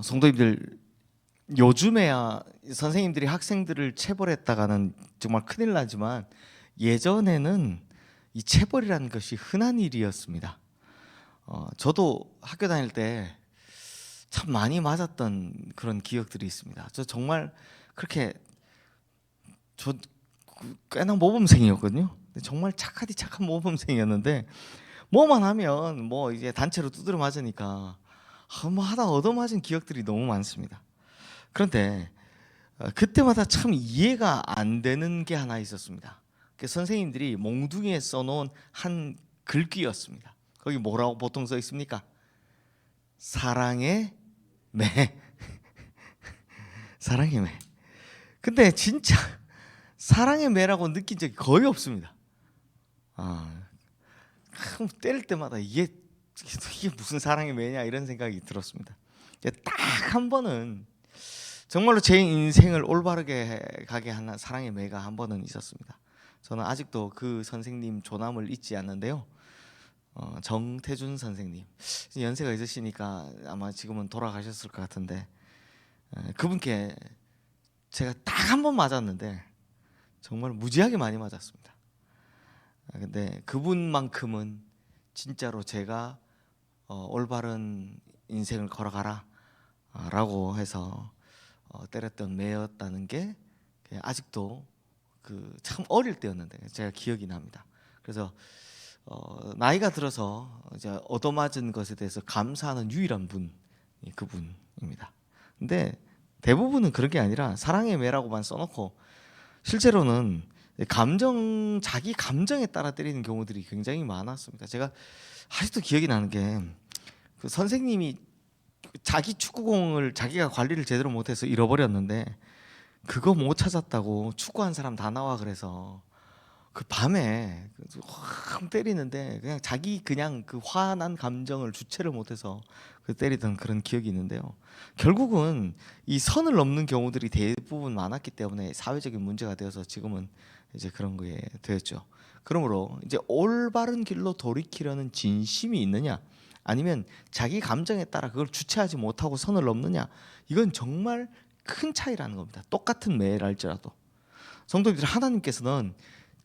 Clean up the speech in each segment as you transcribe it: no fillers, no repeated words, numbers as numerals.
성도님들, 요즘에야 선생님들이 학생들을 체벌했다가는 정말 큰일 나지만 예전에는 이 체벌이라는 것이 흔한 일이었습니다. 저도 학교 다닐 때 참 많이 맞았던 그런 기억들이 있습니다. 저 정말 그렇게 저 꽤나 모범생이었거든요. 정말 착하디 착한 모범생이었는데 뭐만 하면 뭐 이제 단체로 두드려 맞으니까 뭐 하다 얻어맞은 기억들이 너무 많습니다. 그런데 그때마다 참 이해가 안 되는 게 하나 있었습니다. 그 선생님들이 몽둥이에 써놓은 한 글귀였습니다. 거기 뭐라고 보통 써 있습니까? 사랑의 매. 사랑의 매. 근데 진짜 사랑의 매라고 느낀 적이 거의 없습니다. 때릴 때마다 이게 무슨 사랑의 매냐 이런 생각이 들었습니다. 딱 한 번은 정말로 제 인생을 올바르게 가게 하는 사랑의 매가 한 번은 있었습니다. 저는 아직도 그 선생님 조남을 잊지 않는데요. 정태준 선생님, 연세가 있으시니까 아마 지금은 돌아가셨을 것 같은데 그분께 제가 딱 한 번 맞았는데 정말 무지하게 많이 맞았습니다. 근데 그분만큼은 진짜로 제가 올바른 인생을 걸어가라 라고 해서 때렸던 매였다는 게 아직도 참 어릴 때였는데 제가 기억이 납니다. 그래서 나이가 들어서 이제 얻어맞은 것에 대해서 감사하는 유일한 분이 그분입니다. 근데 대부분은 그런 게 아니라 사랑의 매라고만 써놓고 실제로는 자기 감정에 따라 때리는 경우들이 굉장히 많았습니다. 제가 아직도 기억이 나는 게 그 선생님이 자기 축구공을 자기가 관리를 제대로 못해서 잃어버렸는데 그거 못 찾았다고 축구한 사람 다 나와 그래서 그 밤에 확 때리는데 그냥 그 화난 감정을 주체를 못해서 때리던 그런 기억이 있는데요. 결국은 이 선을 넘는 경우들이 대부분 많았기 때문에 사회적인 문제가 되어서 지금은 이제 그런 거에 되었죠. 그러므로 이제 올바른 길로 돌이키려는 진심이 있느냐, 아니면 자기 감정에 따라 그걸 주체하지 못하고 선을 넘느냐, 이건 정말 큰 차이라는 겁니다. 똑같은 매랄지라도. 성도님들, 하나님께서는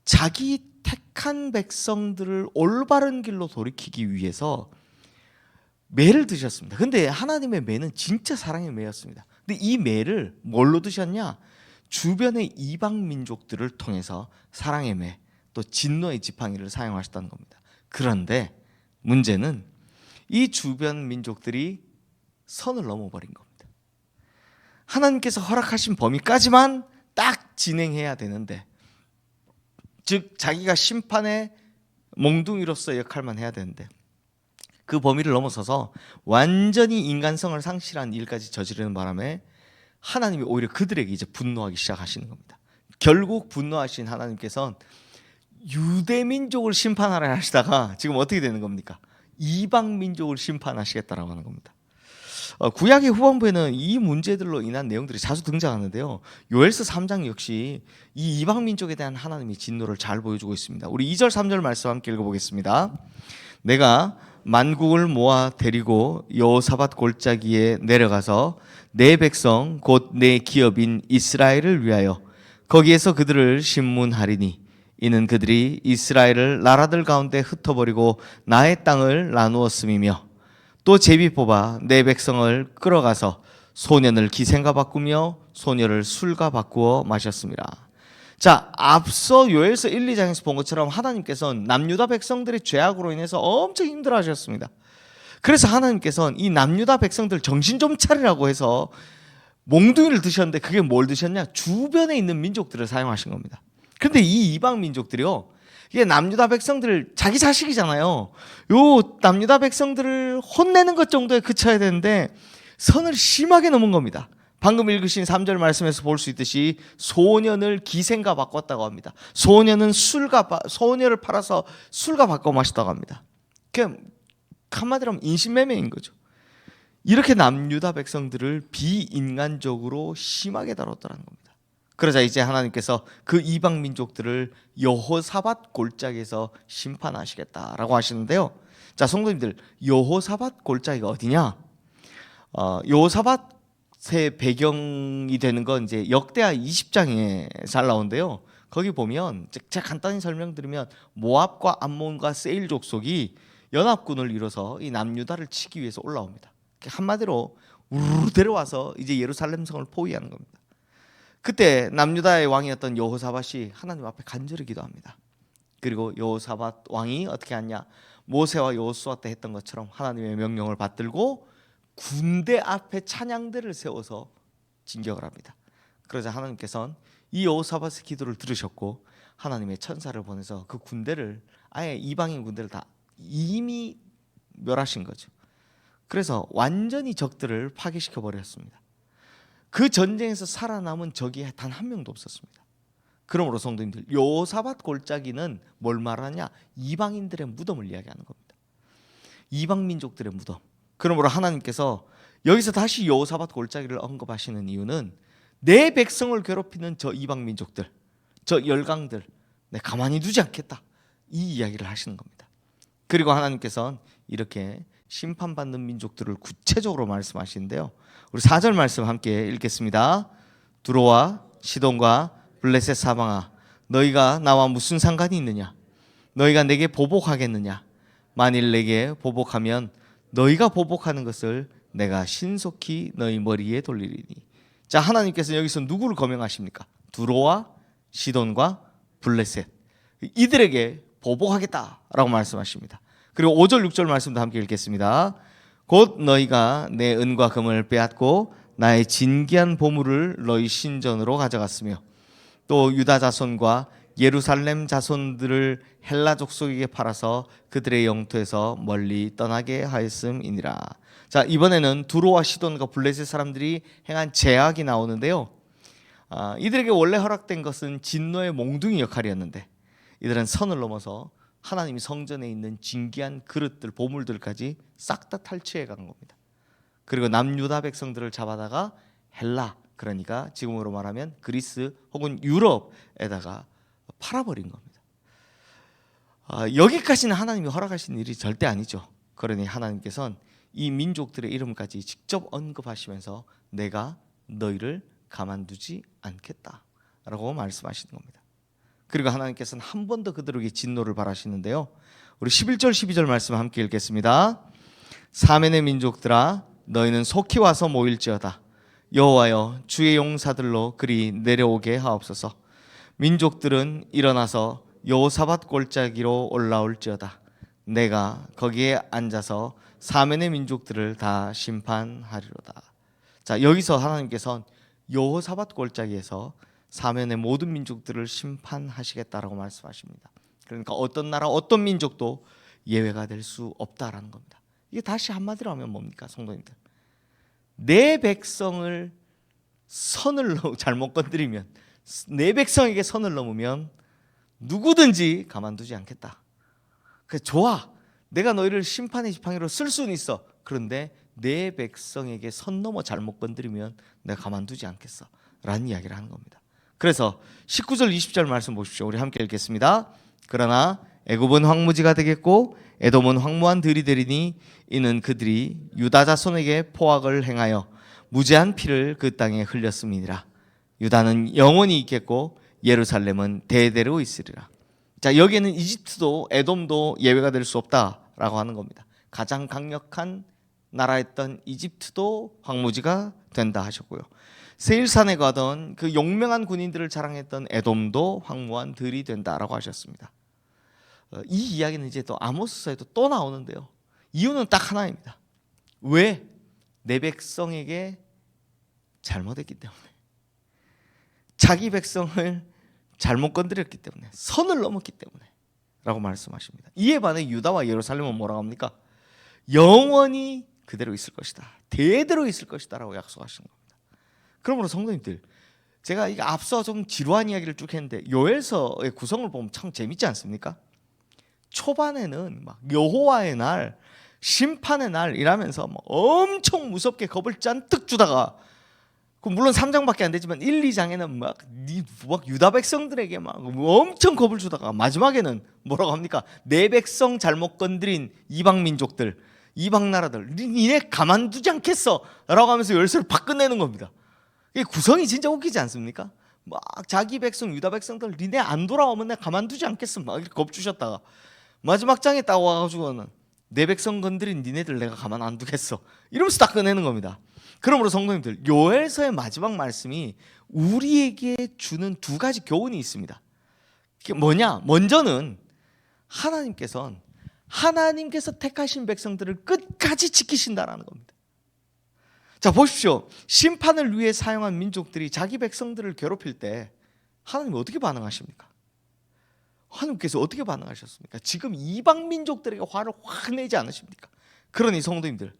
자기 택한 백성들을 올바른 길로 돌이키기 위해서 매를 드셨습니다. 근데 하나님의 매는 진짜 사랑의 매였습니다. 근데 이 매를 뭘로 드셨냐? 주변의 이방 민족들을 통해서 사랑의 매, 또 진노의 지팡이를 사용하셨다는 겁니다. 그런데 문제는 이 주변 민족들이 선을 넘어버린 겁니다. 하나님께서 허락하신 범위까지만 딱 진행해야 되는데, 즉 자기가 심판의 몽둥이로서 역할만 해야 되는데 그 범위를 넘어서서 완전히 인간성을 상실한 일까지 저지르는 바람에 하나님이 오히려 그들에게 이제 분노하기 시작하시는 겁니다. 결국 분노하신 하나님께서는 유대민족을 심판하려 하시다가 지금 어떻게 되는 겁니까? 이방민족을 심판하시겠다라고 하는 겁니다. 구약의 후반부에는 이 문제들로 인한 내용들이 자주 등장하는데요. 요엘서 3장 역시 이 이방 민족에 대한 하나님의 진노를 잘 보여주고 있습니다. 우리 2절 3절 말씀 함께 읽어보겠습니다. 내가 만국을 모아 데리고 여호사밧 골짜기에 내려가서 내 백성 곧 내 기업인 이스라엘을 위하여 거기에서 그들을 심문하리니 이는 그들이 이스라엘을 나라들 가운데 흩어버리고 나의 땅을 나누었음이며 또 제비 뽑아 내 백성을 끌어가서 소년을 기생과 바꾸며 소녀를 술과 바꾸어 마셨습니다. 자, 앞서 요엘서 1, 2장에서 본 것처럼 하나님께서는 남유다 백성들의 죄악으로 인해서 엄청 힘들어하셨습니다. 그래서 하나님께서는 이 남유다 백성들 정신 좀 차리라고 해서 몽둥이를 드셨는데 그게 뭘 드셨냐? 주변에 있는 민족들을 사용하신 겁니다. 그런데 이 이방 민족들이요, 이게 남유다 백성들 자기 자식이잖아요. 요 남유다 백성들을 혼내는 것 정도에 그쳐야 되는데 선을 심하게 넘은 겁니다. 방금 읽으신 3절 말씀에서 볼 수 있듯이 소년을 기생과 바꿨다고 합니다. 소녀를 팔아서 술과 바꿔 마셨다고 합니다. 그냥 한마디로 하면 인신매매인 거죠. 이렇게 남유다 백성들을 비인간적으로 심하게 다뤘다는 겁니다. 그러자 이제 하나님께서 그 이방 민족들을 여호사밧 골짜기에서 심판하시겠다라고 하시는데요. 자, 성도님들, 여호사밧 골짜기가 어디냐? 여호사밧의 배경이 되는 건 이제 역대하 20장에 잘 나오는데요. 거기 보면 제가 간단히 설명드리면 모압과 암몬과 세일 족속이 연합군을 이뤄서 이 남유다를 치기 위해서 올라옵니다. 한마디로 우르르 데려와서 이제 예루살렘 성을 포위하는 겁니다. 그때 남유다의 왕이었던 여호사밧이 하나님 앞에 간절히 기도합니다. 그리고 여호사밧 왕이 어떻게 하냐? 모세와 여호수아 때 했던 것처럼 하나님의 명령을 받들고 군대 앞에 찬양대를 세워서 진격을 합니다. 그러자 하나님께서는 이 여호사밧의 기도를 들으셨고 하나님의 천사를 보내서 그 군대를 아예 이방인 군대를 다 이미 멸하신 거죠. 그래서 완전히 적들을 파괴시켜 버렸습니다. 그 전쟁에서 살아남은 적이 단 한 명도 없었습니다. 그러므로 성도님들, 여호사밧 골짜기는 뭘 말하냐? 이방인들의 무덤을 이야기하는 겁니다. 이방 민족들의 무덤. 그러므로 하나님께서 여기서 다시 여호사밧 골짜기를 언급하시는 이유는 내 백성을 괴롭히는 저 이방 민족들, 저 열강들 가만히 두지 않겠다, 이 이야기를 하시는 겁니다. 그리고 하나님께서는 이렇게 심판받는 민족들을 구체적으로 말씀하시는데요. 우리 4절 말씀 함께 읽겠습니다. 두로와 시돈과 블레셋 사방아, 너희가 나와 무슨 상관이 있느냐? 너희가 내게 보복하겠느냐? 만일 내게 보복하면 너희가 보복하는 것을 내가 신속히 너희 머리에 돌리리니. 자, 하나님께서 여기서 누구를 거명하십니까? 두로와 시돈과 블레셋, 이들에게 보복하겠다라고 말씀하십니다. 그리고 5절 6절 말씀도 함께 읽겠습니다. 곧 너희가 내 은과 금을 빼앗고 나의 진귀한 보물을 너희 신전으로 가져갔으며 또 유다 자손과 예루살렘 자손들을 헬라 족속에게 팔아서 그들의 영토에서 멀리 떠나게 하였음이니라. 자, 이번에는 두로와 시돈과 블레셋 사람들이 행한 제약이 나오는데요. 이들에게 원래 허락된 것은 진노의 몽둥이 역할이었는데 이들은 선을 넘어서 하나님이 성전에 있는 진귀한 그릇들, 보물들까지 싹 다 탈취해 간 겁니다. 그리고 남유다 백성들을 잡아다가 헬라, 그러니까 지금으로 말하면 그리스 혹은 유럽에다가 팔아버린 겁니다. 여기까지는 하나님이 허락하신 일이 절대 아니죠. 그러니 하나님께서는 이 민족들의 이름까지 직접 언급하시면서 내가 너희를 가만두지 않겠다라고 말씀하시는 겁니다. 그리고 하나님께서는 한 번 더 그들에게 진노를 바라시는데요. 우리 11절 12절 말씀 함께 읽겠습니다. 사면의 민족들아, 너희는 속히 와서 모일지어다. 여호와여, 주의 용사들로 그리 내려오게 하옵소서. 민족들은 일어나서 여호사밧 골짜기로 올라올지어다. 내가 거기에 앉아서 사면의 민족들을 다 심판하리로다. 자, 여기서 하나님께서는 여호사밧 골짜기에서 사면의 모든 민족들을 심판하시겠다라고 말씀하십니다. 그러니까 어떤 나라, 어떤 민족도 예외가 될 수 없다라는 겁니다. 이게 다시 한마디로 하면 뭡니까, 성도님들? 내 백성을 선을 잘못 건드리면, 내 백성에게 선을 넘으면 누구든지 가만두지 않겠다. 그래서 좋아, 내가 너희를 심판의 지팡이로 쓸 수는 있어. 그런데 내 백성에게 선 넘어 잘못 건드리면 내가 가만두지 않겠어 라는 이야기를 하는 겁니다. 그래서 19절 20절 말씀 보십시오. 우리 함께 읽겠습니다. 그러나 애굽은 황무지가 되겠고 에돔은 황무한 들이 되리니 이는 그들이 유다 자손에게 포악을 행하여 무죄한 피를 그 땅에 흘렸음이니라. 유다는 영원히 있겠고 예루살렘은 대대로 있으리라. 자, 여기에는 이집트도 에돔도 예외가 될 수 없다라고 하는 겁니다. 가장 강력한 나라였던 이집트도 황무지가 된다 하셨고요. 세일산에 가던 그 용맹한 군인들을 자랑했던 에돔도 황무한 들이 된다라고 하셨습니다. 이 이야기는 이제 또 아모스서에도 또 나오는데요. 이유는 딱 하나입니다. 왜? 내 백성에게 잘못했기 때문에, 자기 백성을 잘못 건드렸기 때문에, 선을 넘었기 때문에 라고 말씀하십니다. 이에 반해 유다와 예루살렘은 뭐라고 합니까? 영원히 그대로 있을 것이다, 대대로 있을 것이다 라고 약속하시는 겁니다. 그러므로 성도님들, 제가 이거 앞서 좀 지루한 이야기를 쭉 했는데 요엘서의 구성을 보면 참 재밌지 않습니까? 초반에는 막 여호와의 날, 심판의 날 이라면서 막 엄청 무섭게 겁을 잔뜩 주다가, 물론 3장밖에 안 되지만 1, 2장에는 막 유다 백성들에게 막 엄청 겁을 주다가 마지막에는 뭐라고 합니까? 내 백성 잘못 건드린 이방 민족들, 이방 나라들 니네 가만두지 않겠어 라고 하면서 열쇠를 팍 끝내는 겁니다. 이게 구성이 진짜 웃기지 않습니까? 막 자기 백성 유다 백성들 니네 안 돌아오면 내가 가만두지 않겠어 막 이렇게 겁주셨다가 마지막 장에 딱 와가지고는 내 백성 건드린 니네들 내가 가만 안 두겠어 이러면서 딱 꺼내는 겁니다. 그러므로 성도님들, 요엘서의 마지막 말씀이 우리에게 주는 두 가지 교훈이 있습니다. 그게 뭐냐? 먼저는 하나님께서 택하신 백성들을 끝까지 지키신다라는 겁니다. 자, 보십시오. 심판을 위해 사용한 민족들이 자기 백성들을 괴롭힐 때 하나님 어떻게 반응하십니까? 하나님께서 어떻게 반응하셨습니까? 지금 이방 민족들에게 화를 확 내지 않으십니까? 그러니 성도님들,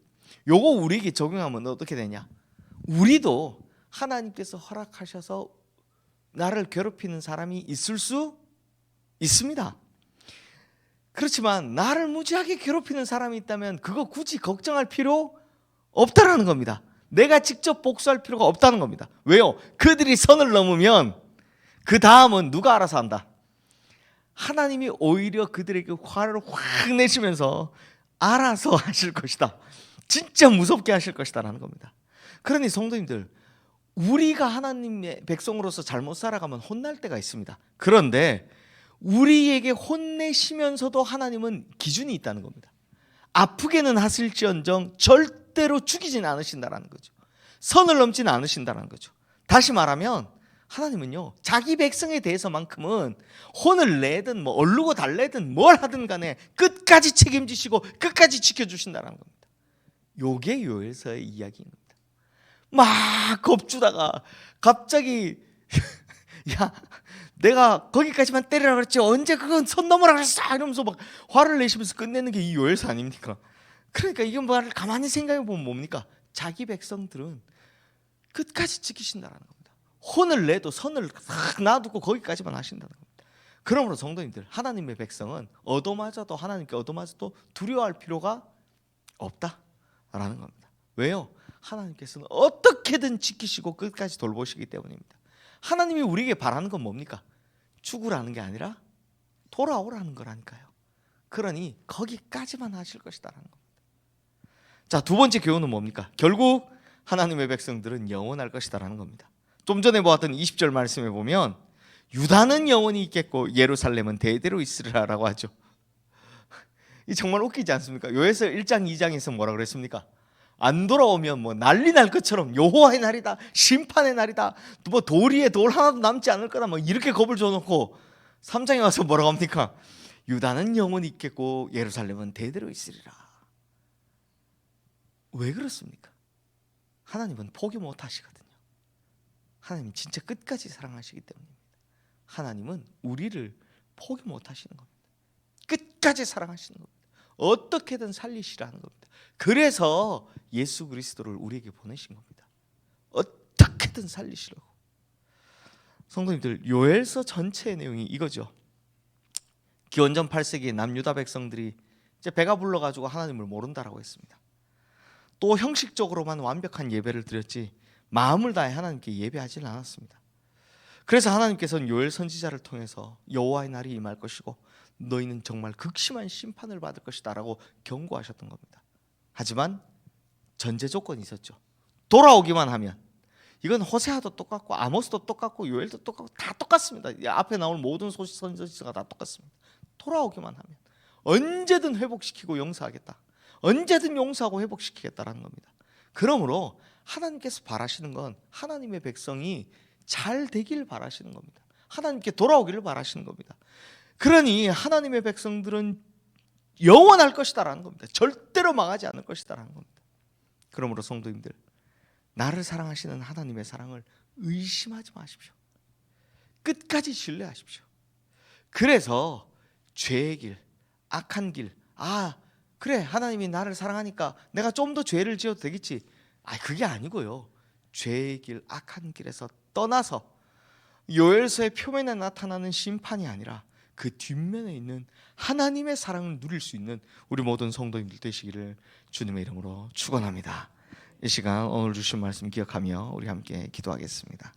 요거 우리에게 적용하면 어떻게 되냐? 우리도 하나님께서 허락하셔서 나를 괴롭히는 사람이 있을 수 있습니다. 그렇지만 나를 무지하게 괴롭히는 사람이 있다면 그거 굳이 걱정할 필요 없다라는 겁니다. 내가 직접 복수할 필요가 없다는 겁니다. 왜요? 그들이 선을 넘으면 그 다음은 누가 알아서 한다? 하나님이 오히려 그들에게 화를 확 내시면서 알아서 하실 것이다. 진짜 무섭게 하실 것이다라는 겁니다. 그러니 성도님들, 우리가 하나님의 백성으로서 잘못 살아가면 혼날 때가 있습니다. 그런데 우리에게 혼내시면서도 하나님은 기준이 있다는 겁니다. 아프게는 하실지언정 절대로 죽이진 않으신다라는 거죠. 선을 넘지는 않으신다라는 거죠. 다시 말하면 하나님은요, 자기 백성에 대해서만큼은 혼을 내든 뭐 얼르고 달래든 뭘 하든 간에 끝까지 책임지시고 끝까지 지켜주신다는 겁니다. 요게 요엘서의 이야기입니다. 막 겁주다가 갑자기 야, 내가 거기까지만 때리라 그랬지 언제 그건 선 넘으라 그랬어 이러면서 막 화를 내시면서 끝내는 게 이 요엘서 아닙니까? 그러니까 이게 말을 가만히 생각해 보면 뭡니까? 자기 백성들은 끝까지 지키신다는 겁니다. 혼을 내도 선을 싹 놔두고 거기까지만 하신다는 겁니다. 그러므로 성도님들, 하나님의 백성은 얻어맞아도 하나님께 얻어맞아도 두려워할 필요가 없다라는 겁니다. 왜요? 하나님께서는 어떻게든 지키시고 끝까지 돌보시기 때문입니다. 하나님이 우리에게 바라는 건 뭡니까? 죽으라는 게 아니라 돌아오라는 거라니까요. 그러니 거기까지만 하실 것이다라는 겁니다. 자, 두 번째 교훈은 뭡니까? 결국 하나님의 백성들은 영원할 것이다라는 겁니다. 좀 전에 보았던 20절 말씀에 보면 유다는 영원히 있겠고 예루살렘은 대대로 있으리라라고 하죠. 이 정말 웃기지 않습니까? 요에서 1장 2장에서 뭐라 그랬습니까? 안 돌아오면 뭐 난리 날 것처럼 여호와의 날이다, 심판의 날이다, 뭐 돌 위에 돌 하나도 남지 않을 거다, 뭐 이렇게 겁을 줘놓고 3장에 와서 뭐라고 합니까? 유다는 영원히 있겠고 예루살렘은 대대로 있으리라. 왜 그렇습니까? 하나님은 포기 못 하시거든요. 하나님은 진짜 끝까지 사랑하시기 때문입니다. 하나님은 우리를 포기 못 하시는 겁니다. 끝까지 사랑하시는 겁니다. 어떻게든 살리시라는 겁니다. 그래서 예수 그리스도를 우리에게 보내신 겁니다. 어떻게든 살리시려고. 성도님들, 요엘서 전체의 내용이 이거죠. 기원전 8세기의 남유다 백성들이 이제 배가 불러가지고 하나님을 모른다라고 했습니다. 또 형식적으로만 완벽한 예배를 드렸지 마음을 다해 하나님께 예배하지는 않았습니다. 그래서 하나님께서는 요엘 선지자를 통해서 여호와의 날이 임할 것이고 너희는 정말 극심한 심판을 받을 것이다 라고 경고하셨던 겁니다. 하지만 전제 조건이 있었죠. 돌아오기만 하면. 이건 호세아도 똑같고 아모스도 똑같고 요엘도 똑같고 다 똑같습니다. 앞에 나올 모든 선지자가 다 똑같습니다. 돌아오기만 하면 언제든 회복시키고 용서하겠다. 언제든 용서하고 회복시키겠다라는 겁니다. 그러므로 하나님께서 바라시는 건 하나님의 백성이 잘 되길 바라시는 겁니다. 하나님께 돌아오기를 바라시는 겁니다. 그러니 하나님의 백성들은 영원할 것이다라는 겁니다. 절대로 망하지 않을 것이다라는 겁니다. 그러므로 성도님들, 나를 사랑하시는 하나님의 사랑을 의심하지 마십시오. 끝까지 신뢰하십시오. 그래서 죄의 길, 악한 길, 그래 하나님이 나를 사랑하니까 내가 좀 더 죄를 지어도 되겠지. 그게 아니고요. 죄의 길, 악한 길에서 떠나서 요엘서의 표면에 나타나는 심판이 아니라 그 뒷면에 있는 하나님의 사랑을 누릴 수 있는 우리 모든 성도님들 되시기를 주님의 이름으로 축원합니다. 이 시간 오늘 주신 말씀 기억하며 우리 함께 기도하겠습니다.